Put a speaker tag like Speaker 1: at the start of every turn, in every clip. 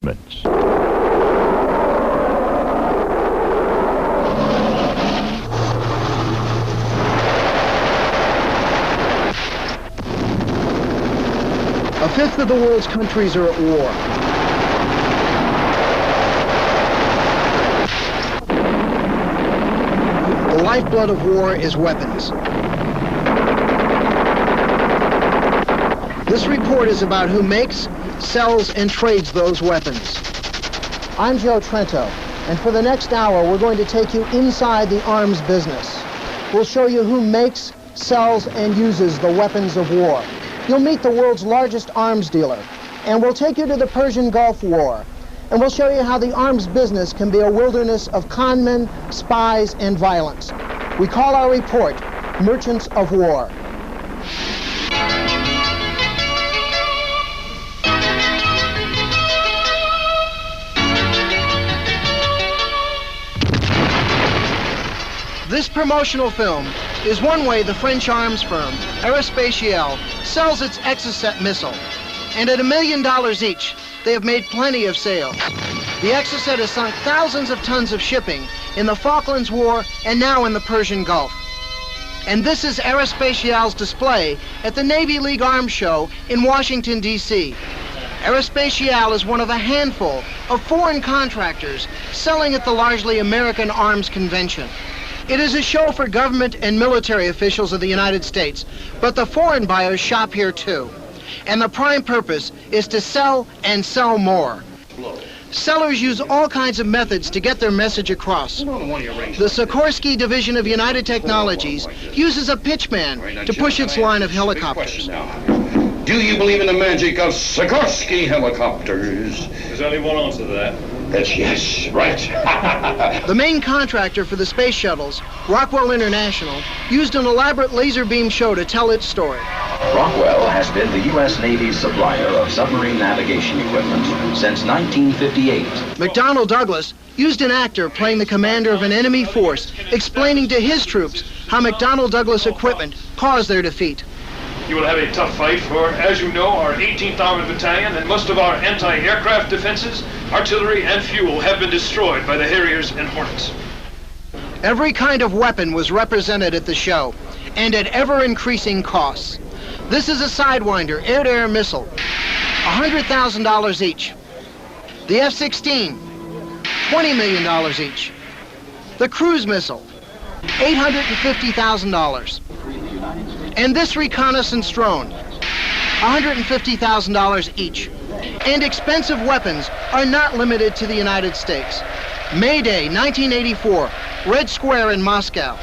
Speaker 1: A fifth of the world's countries are at war. The lifeblood of war is weapons. This report is about who makes, sells, and trades those weapons. I'm Joe Trento, and for the next hour, we're going to take you inside the arms business. We'll show you who makes, sells, and uses the weapons of war. You'll meet the world's largest arms dealer, and we'll take you to the Persian Gulf War, and we'll show you how the arms business can be a wilderness of conmen, spies, and violence. We call our report Merchants of War. This promotional film is one way the French arms firm, Aerospatiale, sells its Exocet missile. And at $1 million each, they have made plenty of sales. The Exocet has sunk thousands of tons of shipping in the Falklands War and now in the Persian Gulf. And this is Aerospatiale's display at the Navy League Arms Show in Washington, D.C. Aerospatiale is one of a handful of foreign contractors selling at the largely American Arms Convention. It is a show for government and military officials of the United States, but the foreign buyers shop here too. And the prime purpose is to sell and sell more. Sellers use all kinds of methods to get their message across. The Sikorsky division of United Technologies uses a pitchman to push its line of helicopters.
Speaker 2: Do you believe in the magic of Sikorsky helicopters?
Speaker 3: There's only one answer to that.
Speaker 2: That's yes, right.
Speaker 1: The main contractor for the space shuttles, Rockwell International, used an elaborate laser beam show to tell its story.
Speaker 4: Rockwell has been the U.S. Navy's supplier of submarine navigation equipment since 1958.
Speaker 1: McDonnell Douglas used an actor playing the commander of an enemy force, explaining to his troops how McDonnell Douglas equipment caused their defeat.
Speaker 3: You will have a tough fight for, as you know, our 18th Armored Battalion and most of our anti-aircraft defenses, artillery, and fuel have been destroyed by the Harriers and Hornets.
Speaker 1: Every kind of weapon was represented at the show, and at ever-increasing costs. This is a Sidewinder air-to-air missile, $100,000 each. The F-16, $20 million each. The cruise missile, $850,000. And this reconnaissance drone, $150,000 each. And expensive weapons are not limited to the United States. May Day, 1984, Red Square in Moscow.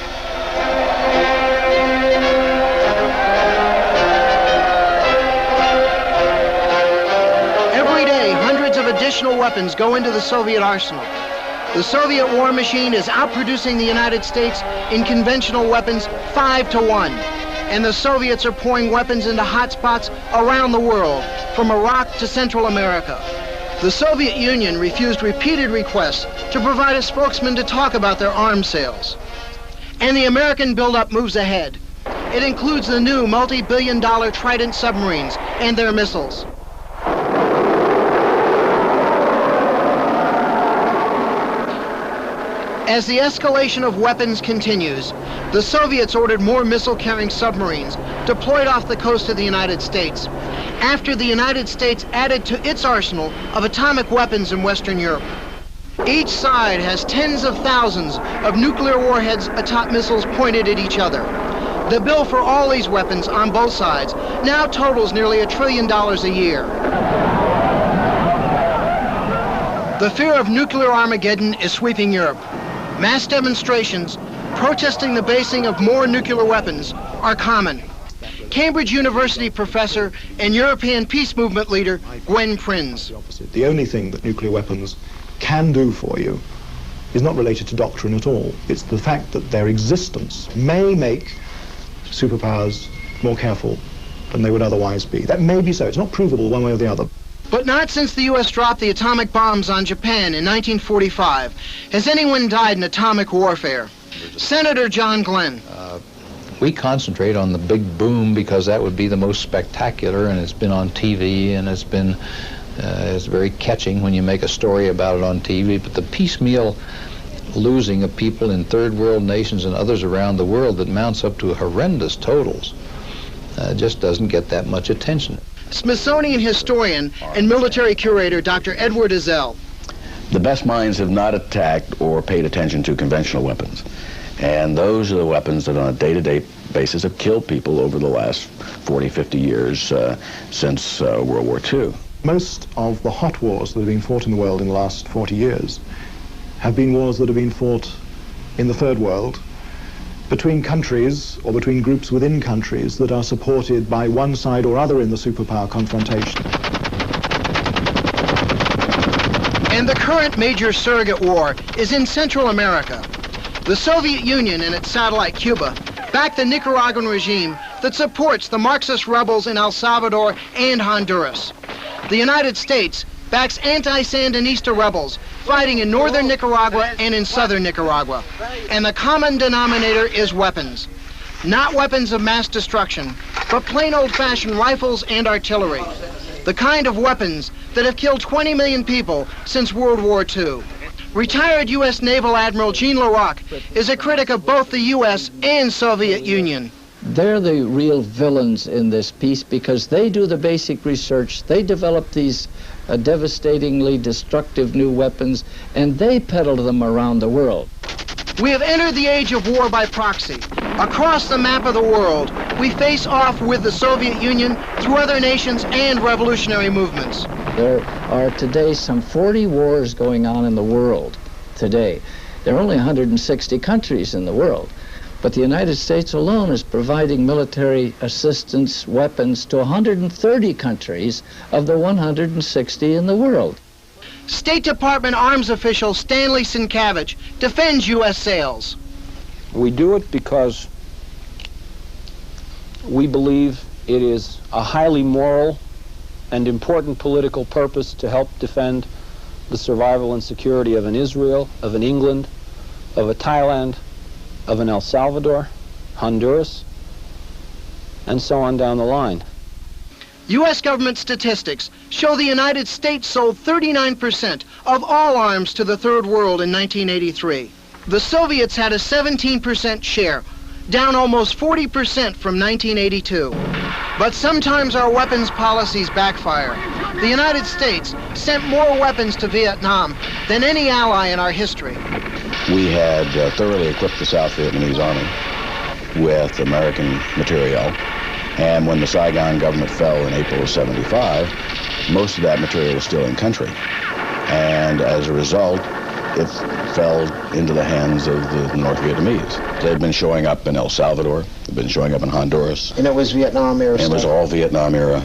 Speaker 1: Every day, hundreds of additional weapons go into the Soviet arsenal. The Soviet war machine is outproducing the United States in conventional weapons 5-to-1. And the Soviets are pouring weapons into hotspots around the world, from Iraq to Central America. The Soviet Union refused repeated requests to provide a spokesman to talk about their arms sales. And the American buildup moves ahead. It includes the new multi-billion-dollar Trident submarines and their missiles. As the escalation of weapons continues, the Soviets ordered more missile-carrying submarines deployed off the coast of the United States, after the United States added to its arsenal of atomic weapons in Western Europe. Each side has tens of thousands of nuclear warheads atop missiles pointed at each other. The bill for all these weapons on both sides now totals nearly $1 trillion a year. The fear of nuclear Armageddon is sweeping Europe. Mass demonstrations protesting the basing of more nuclear weapons are common. Cambridge University professor and European peace movement leader Gwen Prinz.
Speaker 5: The only thing that nuclear weapons can do for you is not related to doctrine at all. It's the fact that their existence may make superpowers more careful than they would otherwise be. That may be so. It's not provable one way or the other.
Speaker 1: But not since the U.S. dropped the atomic bombs on Japan in 1945 has anyone died in atomic warfare. Senator John Glenn.
Speaker 6: We concentrate on the big boom because that would be the most spectacular, and it's been on TV, and it's been It's very catching when you make a story about it on TV, but the piecemeal losing of people in third world nations and others around the world that mounts up to horrendous totals just doesn't get that much attention.
Speaker 1: Smithsonian historian and military curator Dr. Edward Ezell.
Speaker 7: The best minds have not attacked or paid attention to conventional weapons. And those are the weapons that on a day-to-day basis have killed people over the last 40, 50 years since World War II.
Speaker 5: Most of the hot wars that have been fought in the world in the last 40 years have been wars that have been fought in the third world between countries or between groups within countries that are supported by one side or other in the superpower confrontation.
Speaker 1: And the current major surrogate war is in Central America. The Soviet Union and its satellite Cuba back the Nicaraguan regime that supports the Marxist rebels in El Salvador and Honduras. The United States backs anti-Sandinista rebels fighting in northern Nicaragua and in southern Nicaragua. And the common denominator is weapons. Not weapons of mass destruction, but plain old-fashioned rifles and artillery. The kind of weapons that have killed 20 million people since World War II. Retired U.S. Naval Admiral Jean Larocque is a critic of both the U.S. and Soviet Union.
Speaker 8: They're the real villains in this piece because they do the basic research, they develop these devastatingly destructive new weapons, and they peddle them around the world.
Speaker 1: We have entered the age of war by proxy. Across the map of the world, we face off with the Soviet Union through other nations and revolutionary movements.
Speaker 8: There are today some 40 wars going on in the world today. There are only 160 countries in the world, but the United States alone is providing military assistance, weapons to 130 countries of the 160 in the world.
Speaker 1: State Department arms official Stanley Sienkiewicz defends U.S. sales.
Speaker 9: We do it because we believe it is a highly moral and important political purpose to help defend the survival and security of an Israel, of an England, of a Thailand, of an El Salvador, Honduras, and so on down the line.
Speaker 1: U.S. government statistics show the United States sold 39% of all arms to the Third World in 1983. The Soviets had a 17% share, down almost 40% from 1982. But sometimes our weapons policies backfire. The United States sent more weapons to Vietnam than any ally in our history.
Speaker 7: We had thoroughly equipped the South Vietnamese Army with American material, and when the Saigon government fell in April of '75, most of that material was still in country. And as a result, it fell into the hands of the North Vietnamese. They'd been showing up in El Salvador, they'd been showing up in Honduras.
Speaker 1: And it was Vietnam era
Speaker 7: stuff. It was all Vietnam era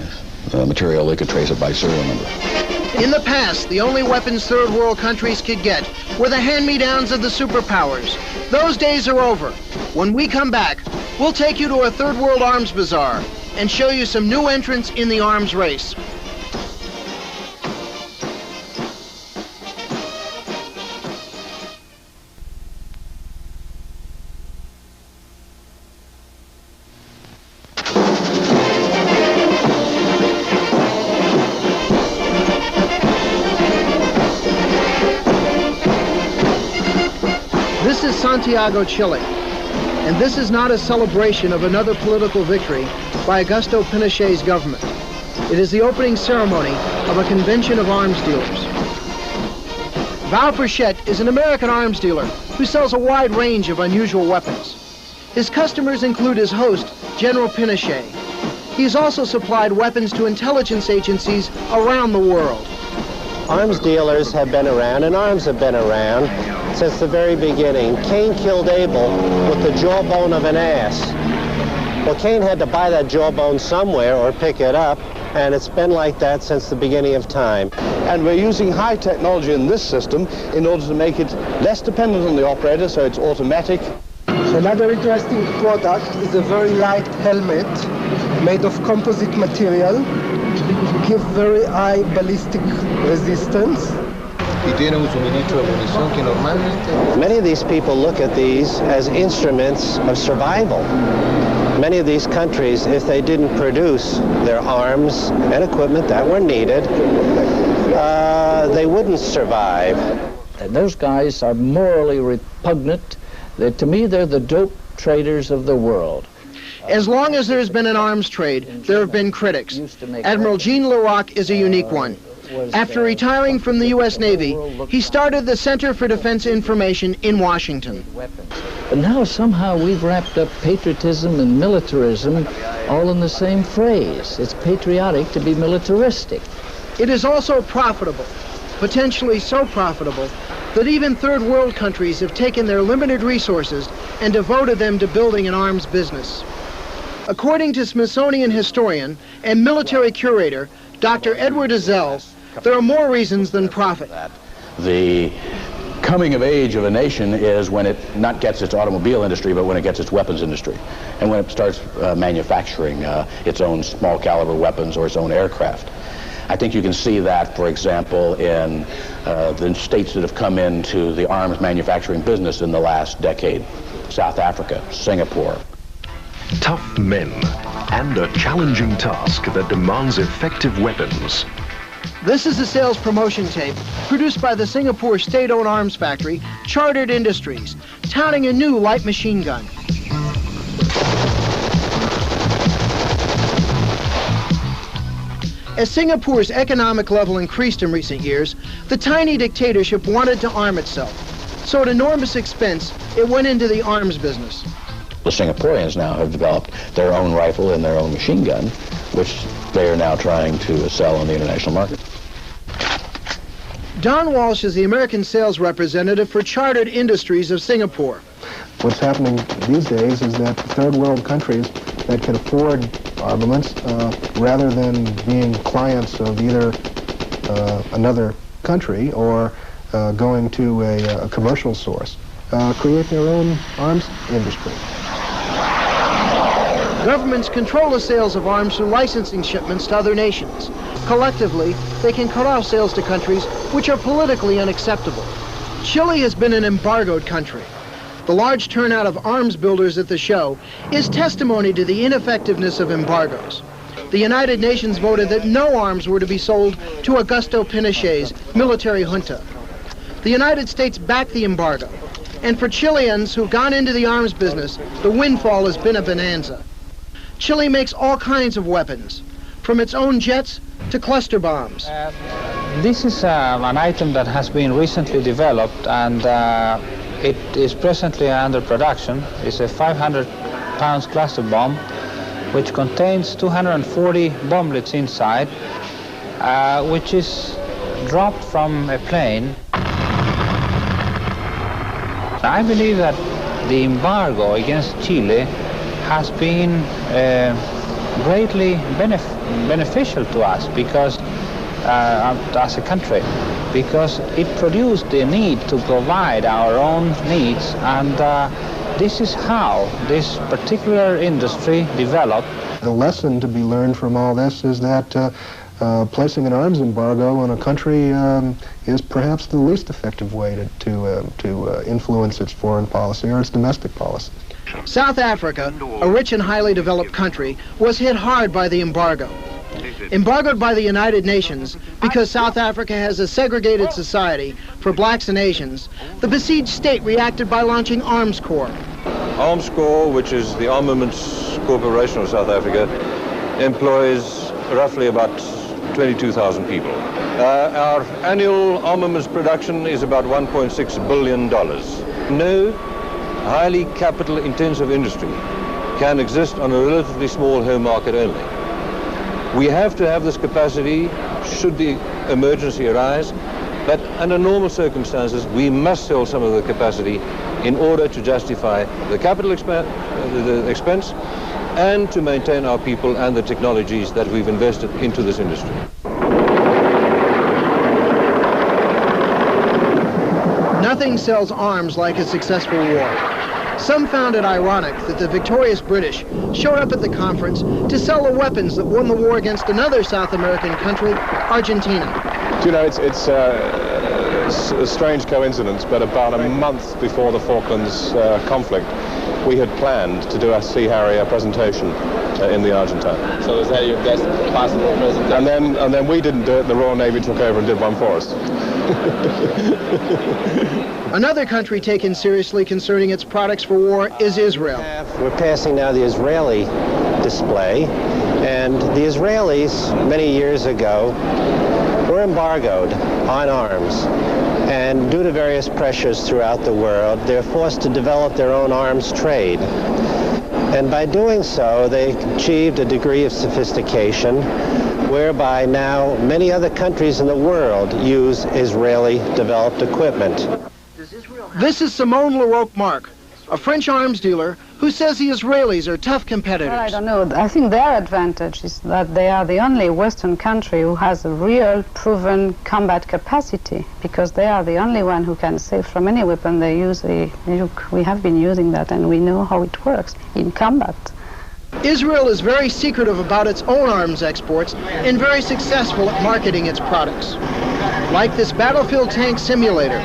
Speaker 7: material. They could trace it by serial number.
Speaker 1: In the past, the only weapons third world countries could get were the hand-me-downs of the superpowers. Those days are over. When we come back, we'll take you to a third world arms bazaar and show you some new entrants in the arms race. This is Santiago, Chile, and this is not a celebration of another political victory by Augusto Pinochet's government. It is the opening ceremony of a convention of arms dealers. Val Frechette is an American arms dealer who sells a wide range of unusual weapons. His customers include his host, General Pinochet. He has also supplied weapons to intelligence agencies around the world.
Speaker 10: Arms dealers have been around, and arms have been around since the very beginning. Cain killed Abel with the jawbone of an ass. Well, Cain had to buy that jawbone somewhere or pick it up, and it's been like that since the beginning of time.
Speaker 11: And we're using high technology in this system in order to make it less dependent on the operator, so it's automatic.
Speaker 12: Another interesting product is a very light helmet made of composite material. Give very high ballistic resistance.
Speaker 13: y tienen un suministro de munición que normalmente...
Speaker 10: Many of these people look at these as instruments of survival. Many of these countries, if they didn't produce their arms and equipment that were needed, they wouldn't survive.
Speaker 8: Those guys are morally repugnant. To me, they're the dope traders of the world.
Speaker 1: As long as there's been an arms trade, there have been critics. Admiral Jean Leroc is a unique one. After retiring from the U.S. Navy, he started the Center for Defense Information in Washington.
Speaker 8: But now somehow we've wrapped up patriotism and militarism all in the same phrase. It's patriotic to be militaristic.
Speaker 1: It is also profitable, potentially so profitable, that even third world countries have taken their limited resources and devoted them to building an arms business. According to Smithsonian historian and military curator, Dr. Edward Ezell, there are more reasons than profit.
Speaker 7: The coming of age of a nation is when it not gets its automobile industry, but when it gets its weapons industry, and when it starts manufacturing its own small caliber weapons or its own aircraft. I think you can see that, for example, in the states that have come into the arms manufacturing business in the last decade. South Africa, Singapore.
Speaker 14: Tough men and a challenging task that demands effective weapons.
Speaker 1: This is a sales promotion tape produced by the Singapore state-owned arms factory, Chartered Industries, touting a new light machine gun. As Singapore's economic level increased in recent years, the tiny dictatorship wanted to arm itself. So at enormous expense, it went into the arms business.
Speaker 7: The Singaporeans now have developed their own rifle and their own machine gun, which they are now trying to sell on the international market.
Speaker 1: Don Walsh is the American sales representative for Chartered Industries of Singapore.
Speaker 5: What's happening these days is that third world countries that can afford armaments, rather than being clients of either another country or going to a commercial source, create their own arms industry.
Speaker 1: Governments control the sales of arms through licensing shipments to other nations. Collectively, they can cut off sales to countries which are politically unacceptable. Chile has been an embargoed country. The large turnout of arms builders at the show is testimony to the ineffectiveness of embargoes. The United Nations voted that no arms were to be sold to Augusto Pinochet's military junta. The United States backed the embargo. And for Chileans who've gone into the arms business, the windfall has been a bonanza. Chile makes all kinds of weapons, from its own jets to cluster bombs.
Speaker 9: This is an item that has been recently developed, and it is presently under production. It's a 500-pound cluster bomb, which contains 240 bomblets inside, which is dropped from a plane. I believe that the embargo against Chile has been greatly beneficial to us because, as a country, because it produced the need to provide our own needs, and this is how this particular industry developed.
Speaker 5: The lesson to be learned from all this is that placing an arms embargo on a country is perhaps the least effective way to influence its foreign policy or its domestic policy.
Speaker 1: South Africa, a rich and highly developed country, was hit hard by the embargo. Embargoed by the United Nations because South Africa has a segregated society for blacks and Asians, the besieged state reacted by launching Arms Corps.
Speaker 15: Arms Corps, which is the Armaments Corporation of South Africa, employs roughly about 22,000 people. Our annual armaments production is about $1.6 billion. No highly capital-intensive industry can exist on a relatively small home market only. We have to have this capacity should the emergency arise, but under normal circumstances we must sell some of the capacity in order to justify the capital expense and to maintain our people and the technologies that we've invested into this industry.
Speaker 1: Nothing sells arms like a successful war. Some found it ironic that the victorious British showed up at the conference to sell the weapons that won the war against another South American country, Argentina.
Speaker 11: Do you know, it's a strange coincidence, but about a month before the Falklands conflict, we had planned to do a Sea Harrier presentation in the Argentine.
Speaker 13: So is that your best possible presentation?
Speaker 11: And then we didn't do it, the Royal Navy took over and did one for us.
Speaker 1: Another country taken seriously concerning its products for war is Israel.
Speaker 10: We're passing now the Israeli display, and the Israelis, many years ago, were embargoed on arms. And due to various pressures throughout the world, they're forced to develop their own arms trade. And by doing so, they achieved a degree of sophistication whereby now many other countries in the world use Israeli-developed equipment.
Speaker 1: This is Simone Leroque-Marc, a French arms dealer who says the Israelis are tough competitors.
Speaker 16: Well, I don't know. I think their advantage is that they are the only Western country who has a real proven combat capacity, because they are the only one who can say from any weapon they use, look, we have been using that and we know how it works in combat.
Speaker 1: Israel is very secretive about its own arms exports and very successful at marketing its products. Like this battlefield tank simulator.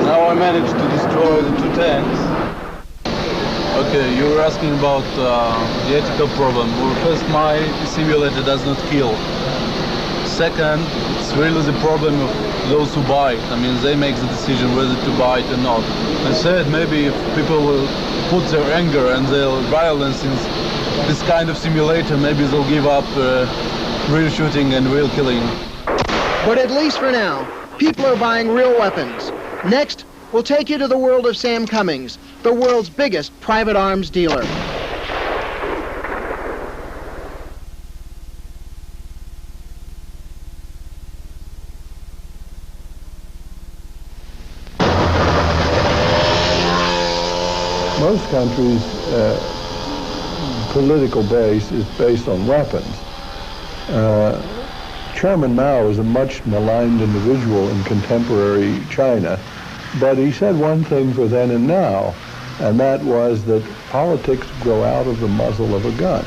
Speaker 13: Now I managed to destroy the 2 tanks. Okay, you were asking about the ethical problem. Well, first, my simulator does not kill. Second, it's really the problem of those who buy it. I mean, they make the decision whether to buy it or not. And third, maybe if people will put their anger and their violence in this kind of simulator, maybe they'll give up real shooting and real killing.
Speaker 1: But at least for now, people are buying real weapons. Next, we'll take you to the world of Sam Cummings, the world's biggest private arms dealer.
Speaker 5: Most countries' political base is based on weapons. Chairman Mao is a much maligned individual in contemporary China, but he said one thing for then and now, and that was that politics grow out of the muzzle of a gun.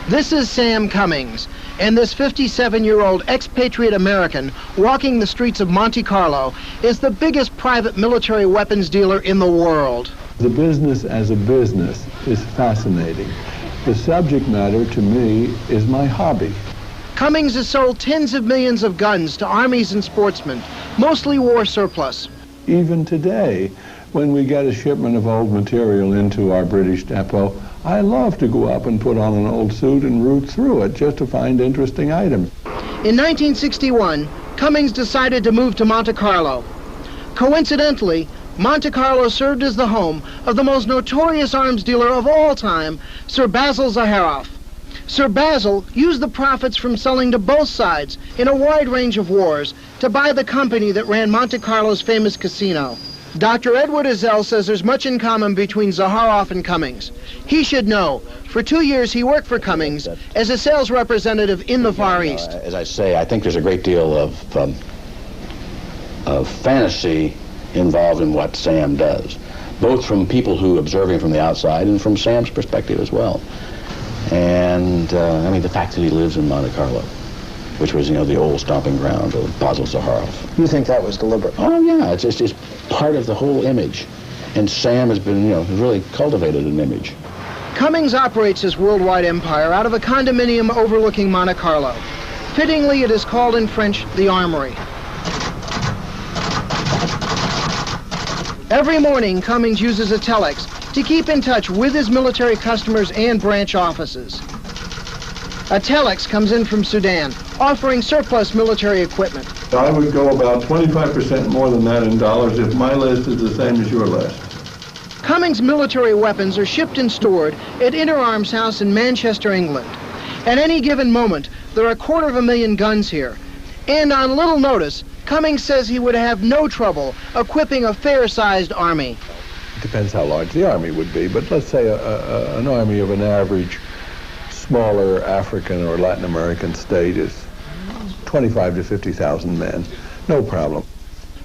Speaker 1: This is Sam Cummings, and this 57-year-old expatriate American walking the streets of Monte Carlo is the biggest private military weapons dealer in the world.
Speaker 5: The business as a business is fascinating. The subject matter, to me, is my hobby.
Speaker 1: Cummings has sold tens of millions of guns to armies and sportsmen, mostly war surplus.
Speaker 5: Even today, when we get a shipment of old material into our British depot, I love to go up and put on an old suit and root through it just to find interesting items.
Speaker 1: In 1961, Cummings decided to move to Monte Carlo. Coincidentally, Monte Carlo served as the home of the most notorious arms dealer of all time, Sir Basil Zaharoff. Sir Basil used the profits from selling to both sides in a wide range of wars to buy the company that ran Monte Carlo's famous casino. Dr. Edward Ezell says there's much in common between Zaharoff and Cummings. He should know. For 2 years, he worked for Cummings as a sales representative in the Far East.
Speaker 7: As I say, I think there's a great deal of fantasy involved in what Sam does, both from people who observe him from the outside and from Sam's perspective as well. And I mean, the fact that he lives in Monte Carlo, which was, you know, the old stomping ground of Basil Zaharoff.
Speaker 10: You think that was deliberate?
Speaker 7: Oh yeah, it's just part of the whole image. And Sam has been, you know, really cultivated an image.
Speaker 1: Cummings operates his worldwide empire out of a condominium overlooking Monte Carlo. Fittingly, it is called in French, the Armory. Every morning, Cummings uses a telex to keep in touch with his military customers and branch offices. A telex comes in from Sudan, offering surplus military equipment.
Speaker 5: I would go about 25% more than that in dollars if my list is the same as your list.
Speaker 1: Cummings military weapons are shipped and stored at Interarms House in Manchester, England. At any given moment, there are 250,000 guns here. And on little notice, Cummings says he would have no trouble equipping a fair-sized army.
Speaker 5: It depends how large the army would be, but let's say an army of an average smaller African or Latin American state is 25 to 50,000 men. No problem.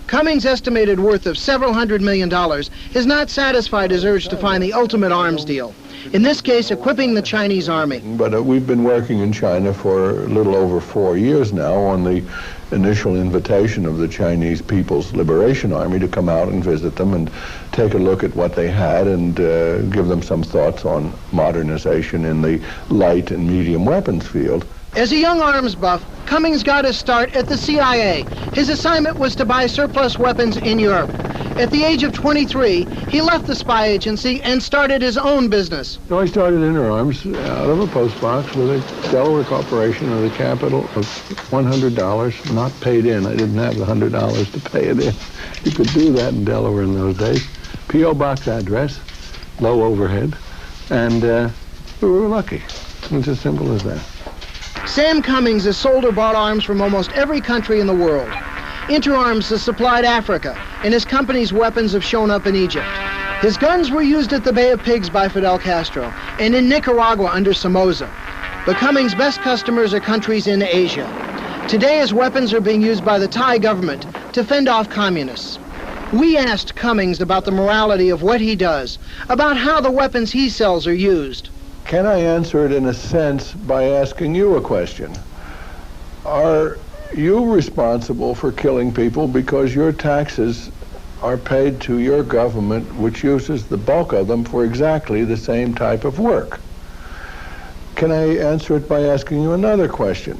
Speaker 1: Cummings' estimated worth of several $100 million has not satisfied his urge to find the ultimate arms deal. In this case, equipping the Chinese army.
Speaker 17: But we've been working in China for a little over 4 years now on the initial invitation of the Chinese People's Liberation Army to come out and visit them and take a look at what they had and give them some thoughts on modernization in the light and medium weapons field.
Speaker 1: As a young arms buff, Cummings got his start at the CIA. His assignment was to buy surplus weapons in Europe. At the age of 23, he left the spy agency and started his own business.
Speaker 17: So I started Interarms out of a post box with a Delaware corporation with a capital of $100, not paid in. I didn't have the $100 to pay it in. You could do that in Delaware in those days. P.O. box address, low overhead, and we were lucky. It's as simple as that.
Speaker 1: Sam Cummings has sold or bought arms from almost every country in the world. Interarms has supplied Africa, and his company's weapons have shown up in Egypt. His guns were used at the Bay of Pigs by Fidel Castro, and in Nicaragua under Somoza. But Cummings' best customers are countries in Asia. Today, his weapons are being used by the Thai government to fend off communists. We asked Cummings about the morality of what he does, about how the weapons he sells are used.
Speaker 17: Can I answer it in a sense by asking you a question? Are you responsible for killing people because your taxes are paid to your government, which uses the bulk of them for exactly the same type of work? Can I answer it by asking you another question?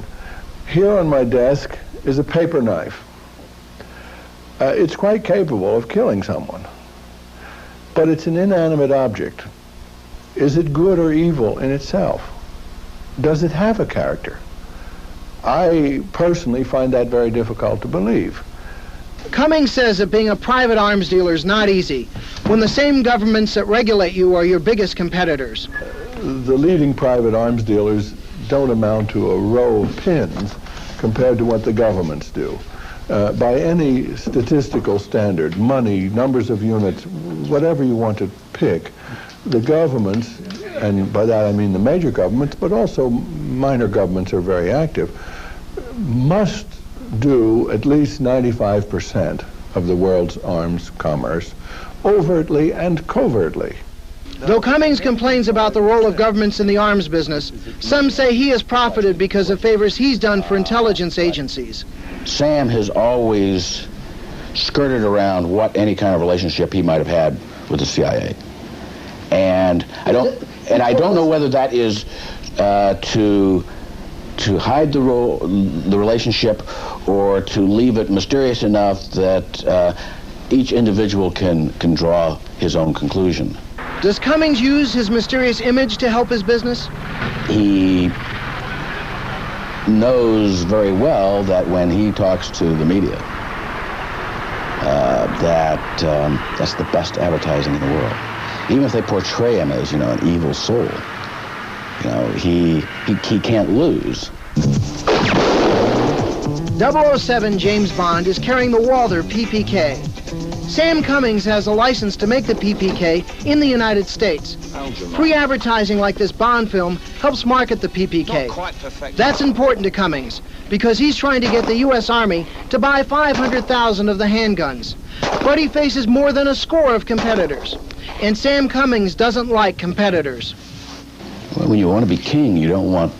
Speaker 17: Here on my desk is a paper knife. It's quite capable of killing someone, but it's an inanimate object. Is it good or evil in itself? Does it have a character? I personally find that very difficult to believe.
Speaker 1: Cummings says that being a private arms dealer is not easy when the same governments that regulate you are your biggest competitors.
Speaker 17: The leading private arms dealers don't amount to a row of pins compared to what the governments do. By any statistical standard, money, numbers of units, whatever you want to pick, the governments, and by that I mean the major governments, but also minor governments are very active, must do at least 95% of the world's arms commerce, overtly and covertly.
Speaker 1: Though Cummings complains about the role of governments in the arms business, some say he has profited because of favors he's done for intelligence agencies.
Speaker 7: Sam has always skirted around what any kind of relationship he might have had with the CIA. And I don't know whether that is to hide the relationship or to leave it mysterious enough that each individual can draw his own conclusion.
Speaker 1: Does Cummings use his mysterious image to help his business?
Speaker 7: He knows very well that when he talks to the media, that's the best advertising in the world. Even if they portray him as, an evil soul, he can't lose.
Speaker 1: 007 James Bond is carrying the Walther PPK. Sam Cummings has a license to make the PPK in the United States. Free advertising like this Bond film helps market the PPK. That's important to Cummings because he's trying to get the U.S. Army to buy 500,000 of the handguns. But he faces more than a score of competitors. And Sam Cummings doesn't like competitors.
Speaker 7: Well, when you want to be king, you don't want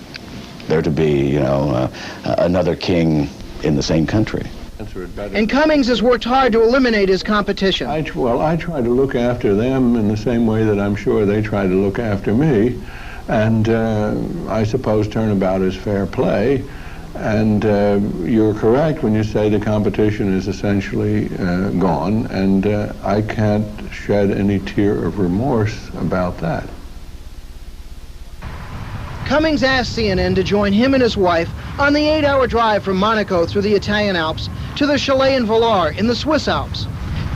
Speaker 7: there to be, another king in the same country.
Speaker 1: And Cummings has worked hard to eliminate his competition.
Speaker 17: I try to look after them in the same way that I'm sure they try to look after me. And I suppose turnabout is fair play. And you're correct when you say the competition is essentially gone, and I can't shed any tear of remorse about that.
Speaker 1: Cummings asked CNN to join him and his wife on the 8-hour drive from Monaco through the Italian Alps to the chalet in Villars in the Swiss Alps.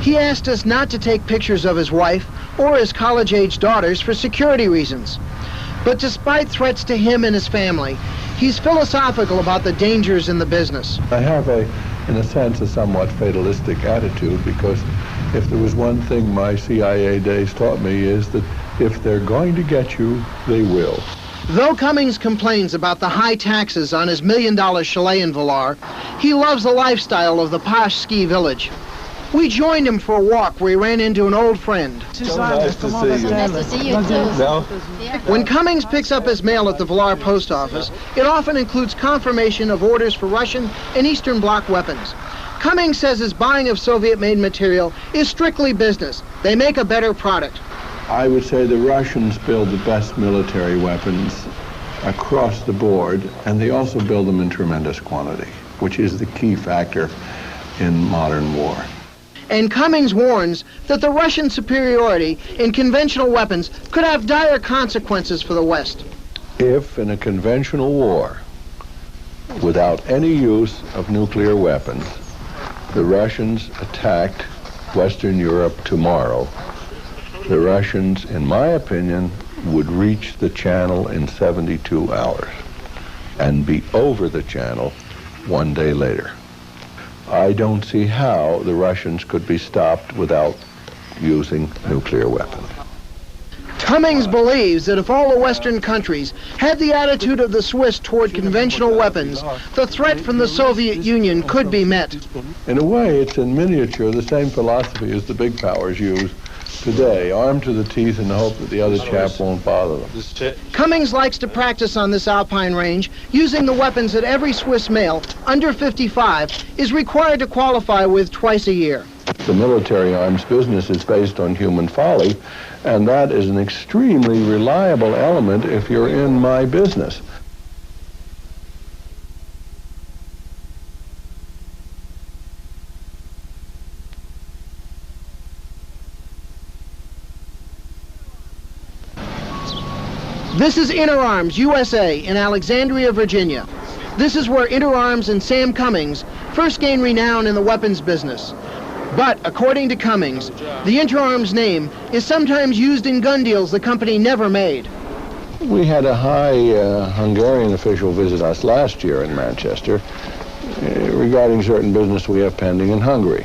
Speaker 1: He asked us not to take pictures of his wife or his college-age daughters for security reasons. But despite threats to him and his family, he's philosophical about the dangers in the business.
Speaker 17: I have in a sense, a somewhat fatalistic attitude, because if there was one thing my CIA days taught me is that if they're going to get you, they will.
Speaker 1: Though Cummings complains about the high taxes on his $1 million chalet in Villars, he loves the lifestyle of the posh ski village. We joined him for a walk where he ran into an old friend.
Speaker 17: So nice to see you.
Speaker 18: Nice to see you too.
Speaker 17: No?
Speaker 1: When Cummings picks up his mail at the Villar post office, it often includes confirmation of orders for Russian and Eastern Bloc weapons. Cummings says his buying of Soviet-made material is strictly business. They make a better product.
Speaker 17: I would say the Russians build the best military weapons across the board, and they also build them in tremendous quantity, which is the key factor in modern war.
Speaker 1: And Cummings warns that the Russian superiority in conventional weapons could have dire consequences for the West.
Speaker 17: If in a conventional war, without any use of nuclear weapons, the Russians attacked Western Europe tomorrow, the Russians, in my opinion, would reach the Channel in 72 hours and be over the Channel one day later. I don't see how the Russians could be stopped without using nuclear weapons.
Speaker 1: Cummings believes that if all the Western countries had the attitude of the Swiss toward conventional weapons, the threat from the Soviet Union could be met.
Speaker 17: In a way, it's in miniature the same philosophy as the big powers use today, armed to the teeth in the hope that the other chap won't bother them.
Speaker 1: Cummings likes to practice on this alpine range using the weapons that every Swiss male under 55 is required to qualify with twice a year.
Speaker 17: The military arms business is based on human folly, and that is an extremely reliable element if you're in my business.
Speaker 1: This is Inter Arms USA in Alexandria, Virginia. This is where Inter Arms and Sam Cummings first gained renown in the weapons business. But according to Cummings, the Inter Arms name is sometimes used in gun deals the company never made.
Speaker 17: We had a high Hungarian official visit us last year in Manchester regarding certain business we have pending in Hungary.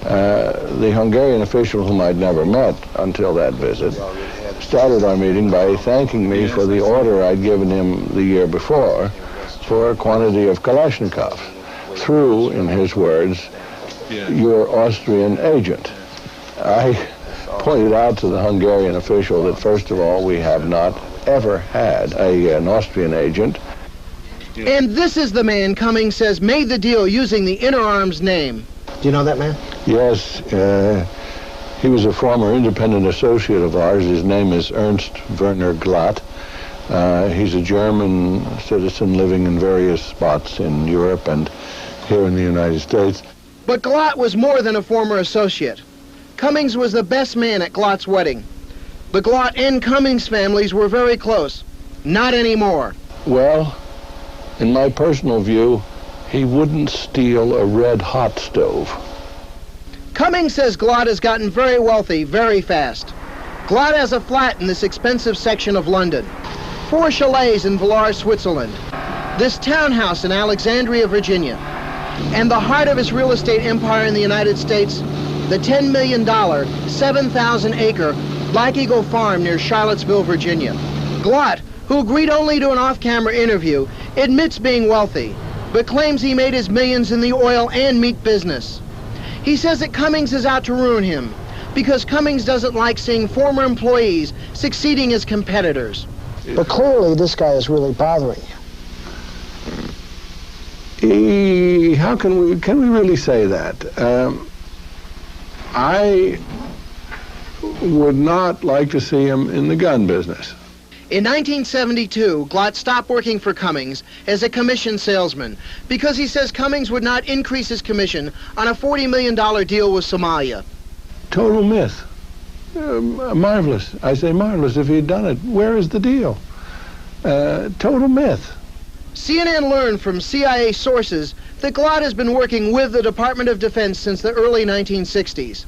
Speaker 17: The Hungarian official, whom I'd never met until that visit, started our meeting by thanking me for the order I'd given him the year before for a quantity of Kalashnikovs through, in his words, your Austrian agent. I pointed out to the Hungarian official that, first of all, we have not ever had an Austrian agent.
Speaker 1: And this is the man Cummings says made the deal using the Inter Arms name.
Speaker 10: Do you know that man?
Speaker 17: Yes, he was a former independent associate of ours. His name is Ernst Werner Glatt. He's a German citizen living in various spots in Europe and here in the United States.
Speaker 1: But Glatt was more than a former associate. Cummings was the best man at Glatt's wedding. The Glatt and Cummings families were very close. Not anymore.
Speaker 17: Well, in my personal view, he wouldn't steal a red hot stove.
Speaker 1: Cummings says Glatt has gotten very wealthy very fast. Glatt has a flat in this expensive section of London, 4 chalets in Villar, Switzerland, this townhouse in Alexandria, Virginia, and the heart of his real estate empire in the United States, the $10 million, 7,000-acre Black Eagle Farm near Charlottesville, Virginia. Glatt, who agreed only to an off-camera interview, admits being wealthy, but claims he made his millions in the oil and meat business. He says that Cummings is out to ruin him because Cummings doesn't like seeing former employees succeeding as competitors.
Speaker 10: But clearly this guy is really bothering
Speaker 17: you. How can we really say that? I would not like to see him in the gun business.
Speaker 1: In 1972, Glatt stopped working for Cummings as a commission salesman because he says Cummings would not increase his commission on a $40 million deal with Somalia.
Speaker 17: Total myth. Marvelous. I say marvelous if he'd done it. Where is the deal? Total myth.
Speaker 1: CNN learned from CIA sources that Glatt has been working with the Department of Defense since the early 1960s.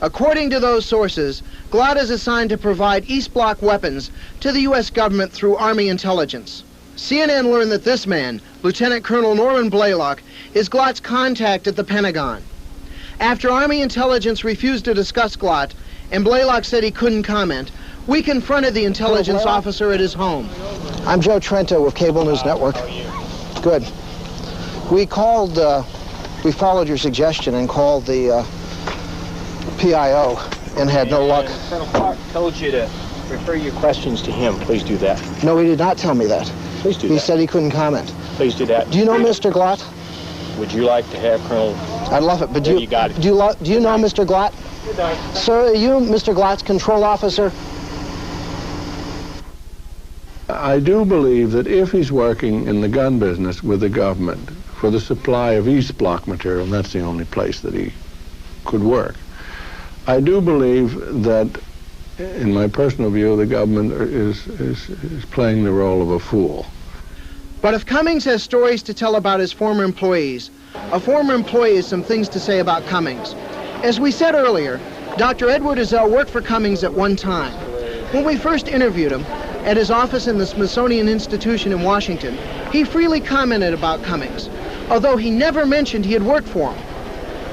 Speaker 1: According to those sources, Glatt is assigned to provide East Bloc weapons to the U.S. government through Army intelligence. CNN learned that this man, Lieutenant Colonel Norman Blaylock, is Glatt's contact at the Pentagon. After Army intelligence refused to discuss Glatt, and Blaylock said he couldn't comment, we confronted the intelligence officer at his home.
Speaker 10: I'm Joe Trento with Cable News Network. Good. We followed your suggestion and called the
Speaker 1: PIO and had no luck.
Speaker 18: Colonel Clark told you to refer your questions to him. Please do that.
Speaker 1: No, he did not tell me that.
Speaker 18: Please do that.
Speaker 1: He said he couldn't comment.
Speaker 18: Please do that.
Speaker 1: Do you know Mr. Glott?
Speaker 18: Would you like to have Colonel...
Speaker 1: I'd love it, but
Speaker 18: you got it.
Speaker 1: do you know Mr. Glott? Sir, are you Mr. Glott's control officer?
Speaker 17: I do believe that if he's working in the gun business with the government for the supply of East Bloc material, and that's the only place that he could work, I do believe that, in my personal view, the government is playing the role of a fool.
Speaker 1: But if Cummings has stories to tell about his former employees, a former employee has some things to say about Cummings. As we said earlier, Dr. Edward Ezell worked for Cummings at one time. When we first interviewed him at his office in the Smithsonian Institution in Washington, he freely commented about Cummings, although he never mentioned he had worked for him.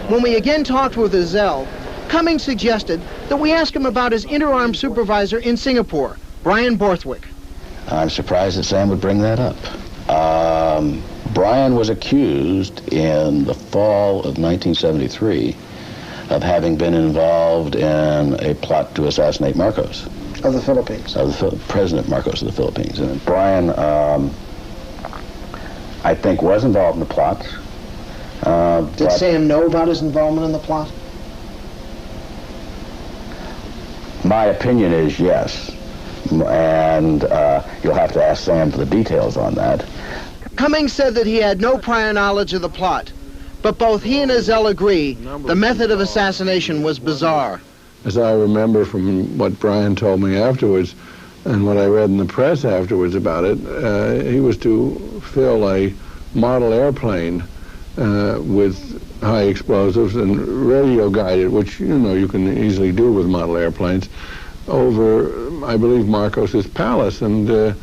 Speaker 1: When we again talked with Ezell, Cummings suggested that we ask him about his interarm supervisor in Singapore, Brian Borthwick.
Speaker 7: I'm surprised that Sam would bring that up. Brian was accused in the fall of 1973 of having been involved in a plot to assassinate Marcos.
Speaker 1: Of the Philippines.
Speaker 7: Of the President Marcos of the Philippines. And Brian, I think, was involved in the plot.
Speaker 1: Did Sam know about his involvement in the plot?
Speaker 7: My opinion is yes. And you'll have to ask Sam for the details on that.
Speaker 1: Cummings said that he had no prior knowledge of the plot, but both he and Ezell agree the method of assassination was bizarre.
Speaker 17: As I remember from what Brian told me afterwards and what I read in the press afterwards about it, he was to fill a model airplane with high explosives and radio guided, which you can easily do with model airplanes, over, I believe, Marcos's palace. And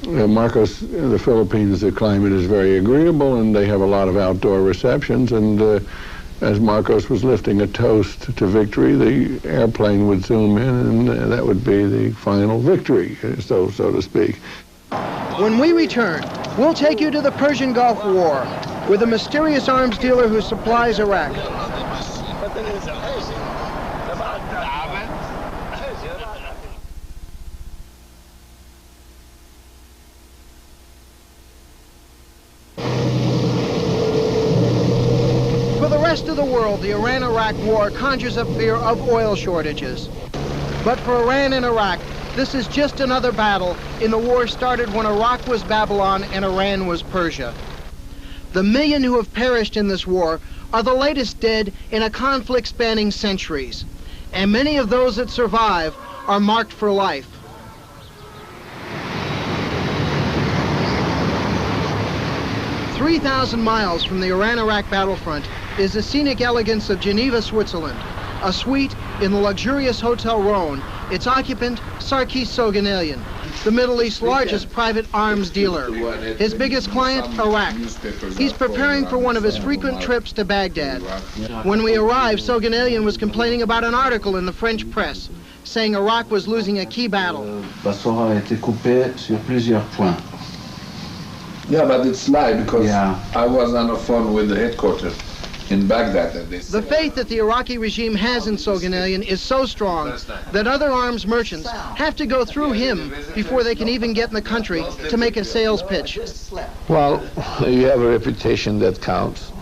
Speaker 17: Marcos, the Philippines, the climate is very agreeable, and they have a lot of outdoor receptions. And as Marcos was lifting a toast to victory, the airplane would zoom in, and that would be the final victory, so to speak.
Speaker 1: When we return, we'll take you to the Persian Gulf War with a mysterious arms dealer who supplies Iraq. For the rest of the world, the Iran-Iraq war conjures up fear of oil shortages. But for Iran and Iraq, this is just another battle in the war started when Iraq was Babylon and Iran was Persia. The million who have perished in this war are the latest dead in a conflict spanning centuries, and many of those that survive are marked for life. "3,000 miles from the Iran-Iraq battlefront is the scenic elegance of Geneva, Switzerland, a suite in the luxurious Hotel Rhone, its occupant, Sarkis Soganelian, the Middle East's largest private arms dealer. His biggest client, Iraq. He's preparing for one of his frequent trips to Baghdad. When we arrived, Soganelian was complaining about an article in the French press, saying Iraq was losing a key battle.
Speaker 19: Yeah, but it's lie because I was on the phone with the headquarters in Baghdad. And
Speaker 1: the faith that the Iraqi regime has in Soganelian is so strong that other arms merchants have to go through him before they can even get in the country to make a sales pitch.
Speaker 20: Well, you have a reputation that counts.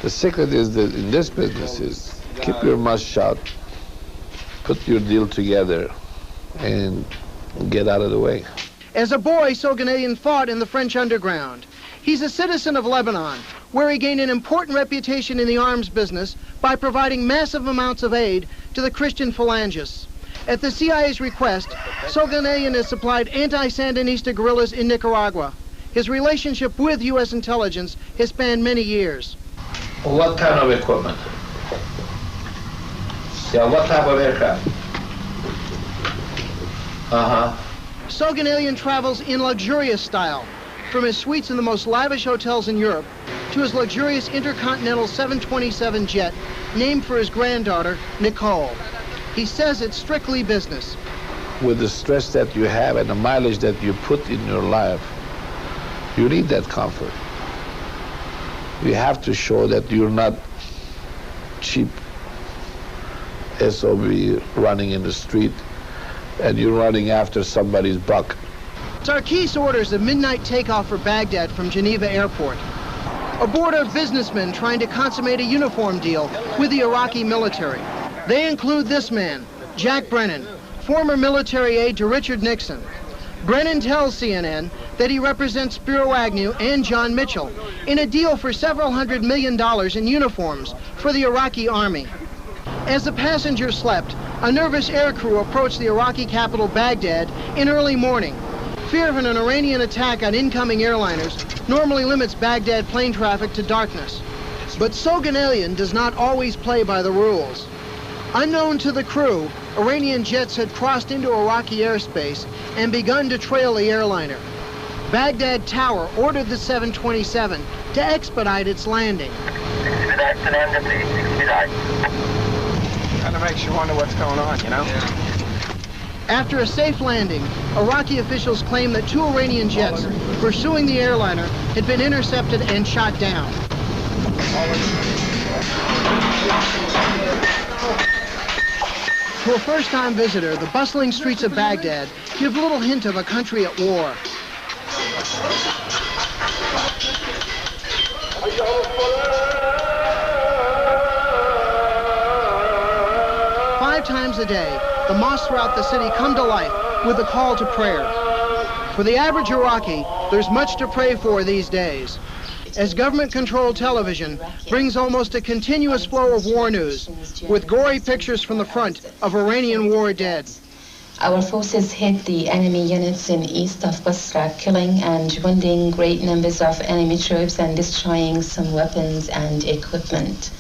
Speaker 20: The secret is that in this business is keep your mouth shut, put your deal together, and get out of the way.
Speaker 1: As a boy, Soganelian fought in the French underground. He's a citizen of Lebanon, where he gained an important reputation in the arms business by providing massive amounts of aid to the Christian phalangists. At the CIA's request, Soganelian has supplied anti-Sandinista guerrillas in Nicaragua. His relationship with U.S. intelligence has spanned many years.
Speaker 20: What kind of equipment? Yeah, what type of aircraft?
Speaker 1: Soganelian travels in luxurious style, from his suites in the most lavish hotels in Europe to his luxurious intercontinental 727 jet named for his granddaughter, Nicole. He says it's strictly business.
Speaker 20: With the stress that you have and the mileage that you put in your life, you need that comfort. You have to show that you're not cheap SOB running in the street, and you're running after somebody's buck.
Speaker 1: Sarkis orders a midnight takeoff for Baghdad from Geneva Airport. Aboard are businessmen trying to consummate a uniform deal with the Iraqi military. They include this man, Jack Brennan, former military aide to Richard Nixon. Brennan tells CNN that he represents Spiro Agnew and John Mitchell in a deal for several $100 million in uniforms for the Iraqi army. As the passengers slept, a nervous aircrew approached the Iraqi capital Baghdad in early morning. Fear of an Iranian attack on incoming airliners normally limits Baghdad plane traffic to darkness. But Soganelian does not always play by the rules. Unknown to the crew, Iranian jets had crossed into Iraqi airspace and begun to trail the airliner. Baghdad Tower ordered the 727 to expedite its landing.
Speaker 18: Kind of makes you wonder what's going on, you know?
Speaker 1: After a safe landing, Iraqi officials claim that 2 Iranian jets pursuing the airliner had been intercepted and shot down. To a first-time visitor, the bustling streets of Baghdad give little hint of a country at war. Five times a day, the mosques throughout the city come to life with a call to prayer. For the average Iraqi, there's much to pray for these days, as government-controlled television brings almost a continuous flow of war news, with gory pictures from the front of Iranian war dead.
Speaker 21: Our forces hit the enemy units in east of Basra, killing and wounding great numbers of enemy troops and destroying some weapons and equipment.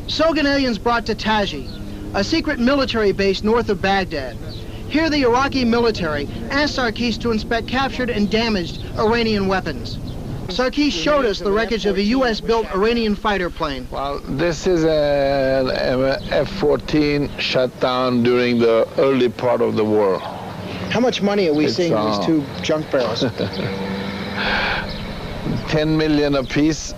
Speaker 1: Soganelian's brought to Taji, a secret military base north of Baghdad. Here the Iraqi military asked Sarkis to inspect captured and damaged Iranian weapons. Sarkis showed us the wreckage of a U.S.-built Iranian fighter plane.
Speaker 20: Well, this is an F-14 shot down during the early part of the war.
Speaker 1: How much money are we seeing in these 2 junk barrels?
Speaker 20: 10 million apiece.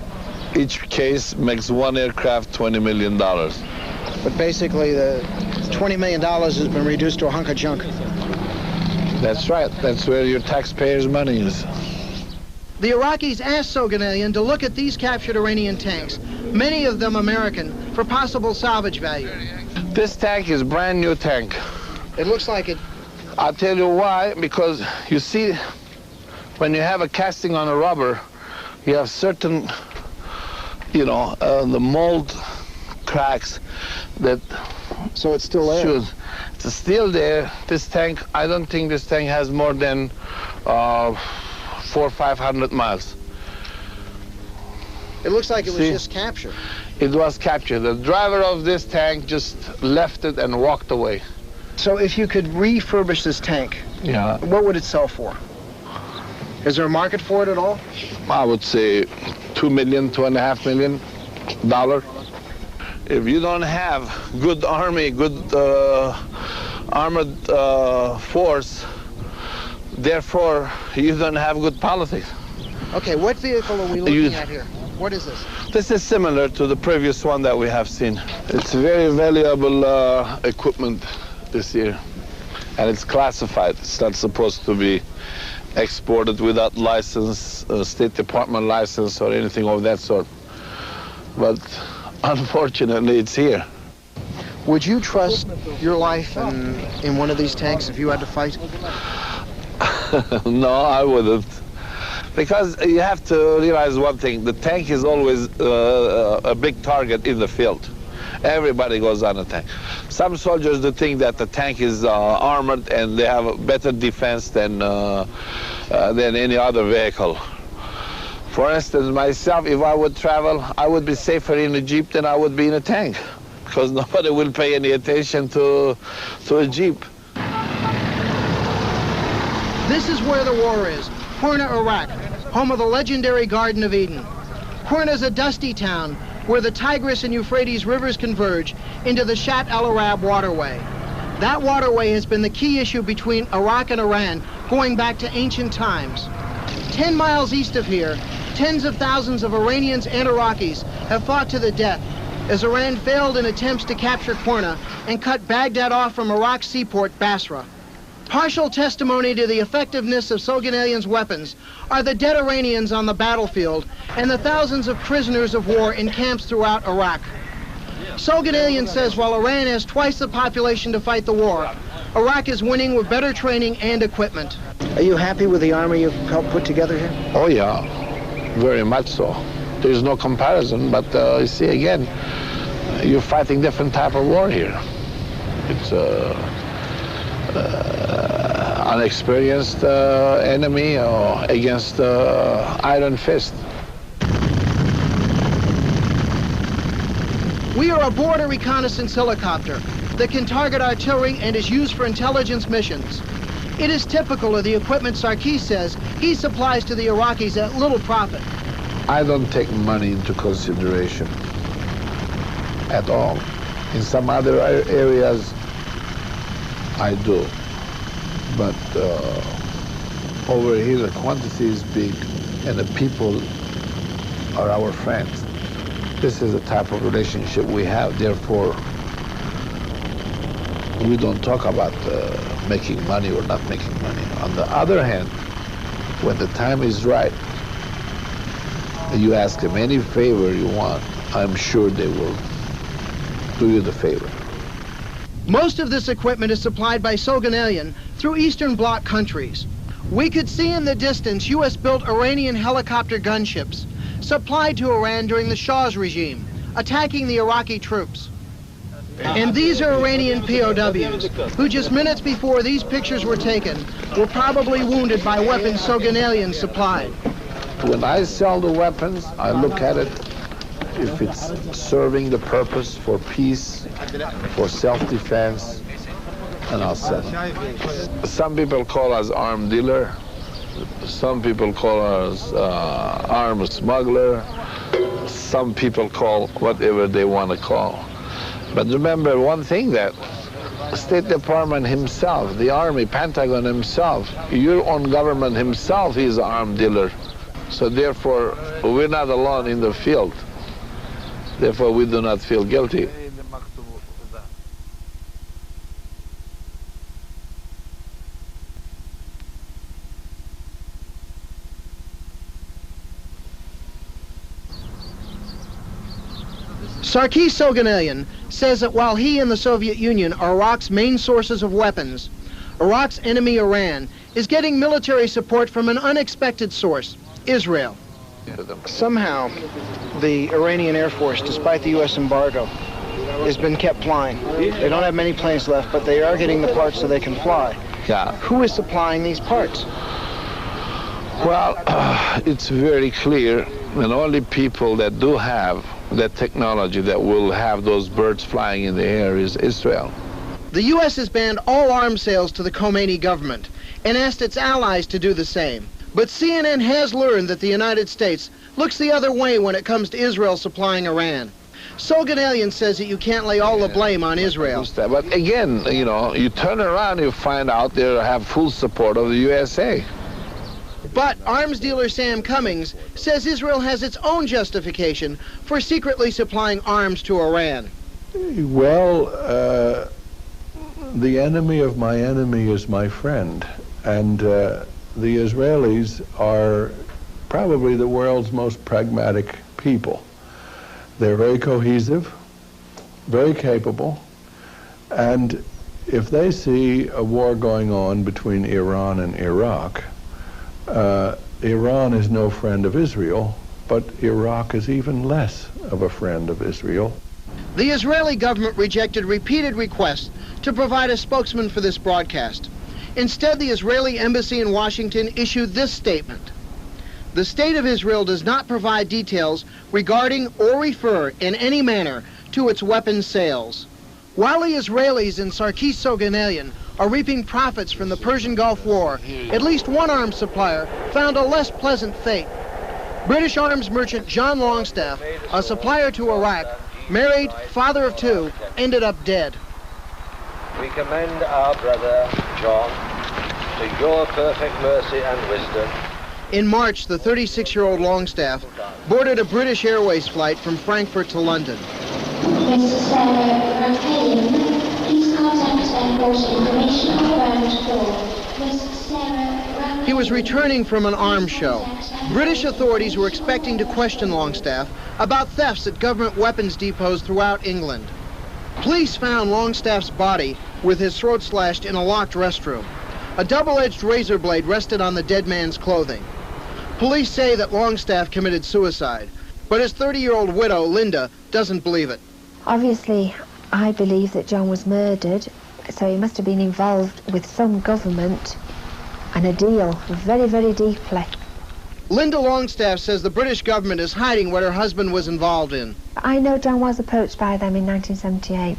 Speaker 20: Each case makes 1 aircraft $20 million.
Speaker 1: But basically, the $20 million has been reduced to a hunk of junk.
Speaker 20: That's right. That's where your taxpayers' money is.
Speaker 1: The Iraqis asked Soganelian to look at these captured Iranian tanks, many of them American, for possible salvage value.
Speaker 20: This tank is a brand new tank.
Speaker 1: It looks like it.
Speaker 20: I'll tell you why, because you see, when you have a casting on a rubber, you have certain, the mold cracks that...
Speaker 1: So it's still there?
Speaker 20: It's still there. This tank, I don't think this tank has more than 400 or 500 miles.
Speaker 1: It looks like it was just captured.
Speaker 20: It was captured. The driver of this tank just left it and walked away.
Speaker 1: So if you could refurbish this tank, what would it sell for? Is there a market for it at all?
Speaker 20: I would say $2 million, $2.5 million. If you don't have good army, good armored force, therefore you don't have good politics.
Speaker 1: Okay, what vehicle are we looking at here? What is this?
Speaker 20: This is similar to the previous one that we have seen. It's very valuable equipment this year, and it's classified. It's not supposed to be exported without license, State Department license or anything of that sort. But unfortunately, it's here.
Speaker 1: Would you trust your life in one of these tanks if you had to fight?
Speaker 20: No, I wouldn't. Because you have to realize one thing. The tank is always a big target in the field. Everybody goes on a tank. Some soldiers do think that the tank is armored and they have a better defense than any other vehicle. For instance, myself, if I would travel, I would be safer in a Jeep than I would be in a tank, because nobody will pay any attention to a Jeep.
Speaker 1: This is where the war is, Qurna, Iraq, home of the legendary Garden of Eden. Qurna is a dusty town where the Tigris and Euphrates rivers converge into the Shat al-Arab waterway. That waterway has been the key issue between Iraq and Iran going back to ancient times. 10 miles east of here, tens of thousands of Iranians and Iraqis have fought to the death as Iran failed in attempts to capture Qurna and cut Baghdad off from Iraq's seaport, Basra. Partial testimony to the effectiveness of Soganelian's weapons are the dead Iranians on the battlefield and the thousands of prisoners of war in camps throughout Iraq. Soganelian says while Iran has twice the population to fight the war, Iraq is winning with better training and equipment.
Speaker 2: Are you happy with the army you've helped put together here?
Speaker 20: Oh yeah, very much so. There's no comparison, but you see again, you're fighting different type of war here. It's unexperienced enemy against iron fist.
Speaker 1: We are aboard a reconnaissance helicopter that can target artillery and is used for intelligence missions. It is typical of the equipment Sarkis says he supplies to the Iraqis at little profit.
Speaker 20: I don't take money into consideration at all. In some other areas, I do. But over here, the quantity is big, and the people are our friends. This is the type of relationship we have, therefore, we don't talk about making money or not making money. On the other hand, when the time is right, you ask them any favor you want, I'm sure they will do you the favor.
Speaker 1: Most of this equipment is supplied by Soganelian through Eastern Bloc countries. We could see in the distance U.S.-built Iranian helicopter gunships supplied to Iran during the Shah's regime, attacking the Iraqi troops. And these are Iranian POWs, who just minutes before these pictures were taken, were probably wounded by weapons Soganelian supplied.
Speaker 20: When I sell the weapons, I look at it, if it's serving the purpose for peace, for self-defense, and I'll sell it. Some people call us arm dealer. Some people call us arms smuggler. Some people call whatever they want to call. But remember one thing, that State Department himself, the Army, Pentagon himself, your own government himself is an arm dealer. So therefore, we're not alone in the field. Therefore, we do not feel guilty.
Speaker 1: Sarkis Soganelian says that while he and the Soviet Union are Iraq's main sources of weapons, Iraq's enemy Iran is getting military support from an unexpected source, Israel.
Speaker 2: Somehow, the Iranian Air Force, despite the U.S. embargo, has been kept flying. They don't have many planes left, but they are getting the parts so they can fly.
Speaker 20: Yeah.
Speaker 2: Who is supplying these parts?
Speaker 20: Well, it's very clear, and only people that do have that technology that will have those birds flying in the air is Israel.
Speaker 1: The U.S. has banned all arms sales to the Khomeini government and asked its allies to do the same. But CNN has learned that the United States looks the other way when it comes to Israel supplying Iran. Soganelian says that you can't lay all the blame on Israel.
Speaker 20: But again, you know, you turn around, you find out they have full support of the USA.
Speaker 1: But arms dealer Sam Cummings says Israel has its own justification for secretly supplying arms to Iran.
Speaker 17: Well, the enemy of my enemy is my friend. And the Israelis are probably the world's most pragmatic people. They're very cohesive, very capable, and if they see a war going on between Iran and Iraq, Iran is no friend of Israel, but Iraq is even less of a friend of Israel.
Speaker 1: The Israeli government rejected repeated requests to provide a spokesman for this broadcast. Instead, the Israeli embassy in Washington issued this statement. The State of Israel does not provide details regarding or refer in any manner to its weapons sales. While the Israelis and Sarkis Soganelian are reaping profits from the Persian Gulf War, at least one arms supplier found a less pleasant fate. British arms merchant John Longstaff, a supplier to Iraq, married, father of two, ended up dead.
Speaker 22: We commend our brother, John, to your perfect mercy and wisdom.
Speaker 1: In March, the 36-year-old Longstaff boarded a British Airways flight from Frankfurt to London.
Speaker 3: Miss Sarah Raphael. Please contact and for information on the ground floor. Miss Sarah Raphael.
Speaker 1: He was returning from an arms show. British authorities were expecting to question Longstaff about thefts at government weapons depots throughout England. Police found Longstaff's body with his throat slashed in a locked restroom. A double-edged razor blade rested on the dead man's clothing. Police say that Longstaff committed suicide, but his 30-year-old widow, Linda, doesn't believe it.
Speaker 4: Obviously, I believe that John was murdered, so he must have been involved with some government and a deal very, very deeply.
Speaker 1: Linda Longstaff says the British government is hiding what her husband was involved in.
Speaker 4: I know John was approached by them in 1978,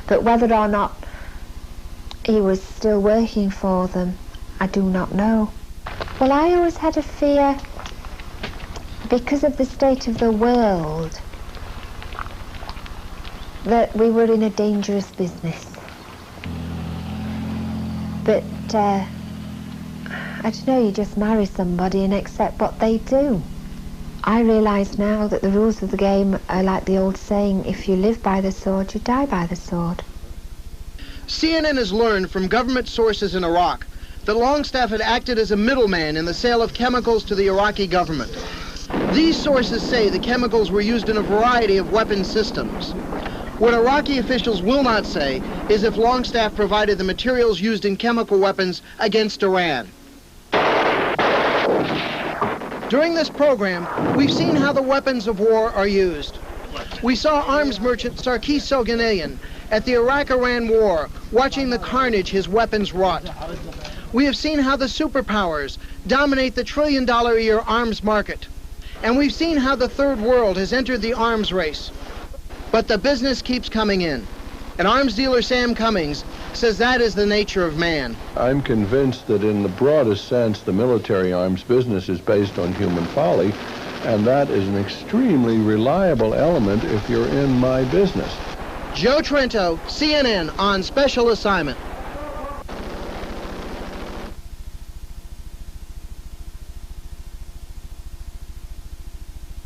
Speaker 4: but whether or not he was still working for them, I do not know. Well, I always had a fear, because of the state of the world, that we were in a dangerous business. But, I don't know, you just marry somebody and accept what they do. I realise now that the rules of the game are like the old saying, if you live by the sword, you die by the sword.
Speaker 1: CNN has learned from government sources in Iraq that Longstaff had acted as a middleman in the sale of chemicals to the Iraqi government. These sources say the chemicals were used in a variety of weapon systems. What Iraqi officials will not say is if Longstaff provided the materials used in chemical weapons against Iran. During this program, we've seen how the weapons of war are used. We saw arms merchant Sarkis Soghanian at the Iraq-Iran war, watching the carnage his weapons wrought. We have seen how the superpowers dominate the trillion-dollar-a-year arms market. And we've seen how the third world has entered the arms race. But the business keeps coming in. And arms dealer Sam Cummings says that is the nature of man.
Speaker 17: I'm convinced that in the broadest sense, the military arms business is based on human folly, and that is an extremely reliable element if you're in my business.
Speaker 1: Joe Trento, CNN, on special assignment.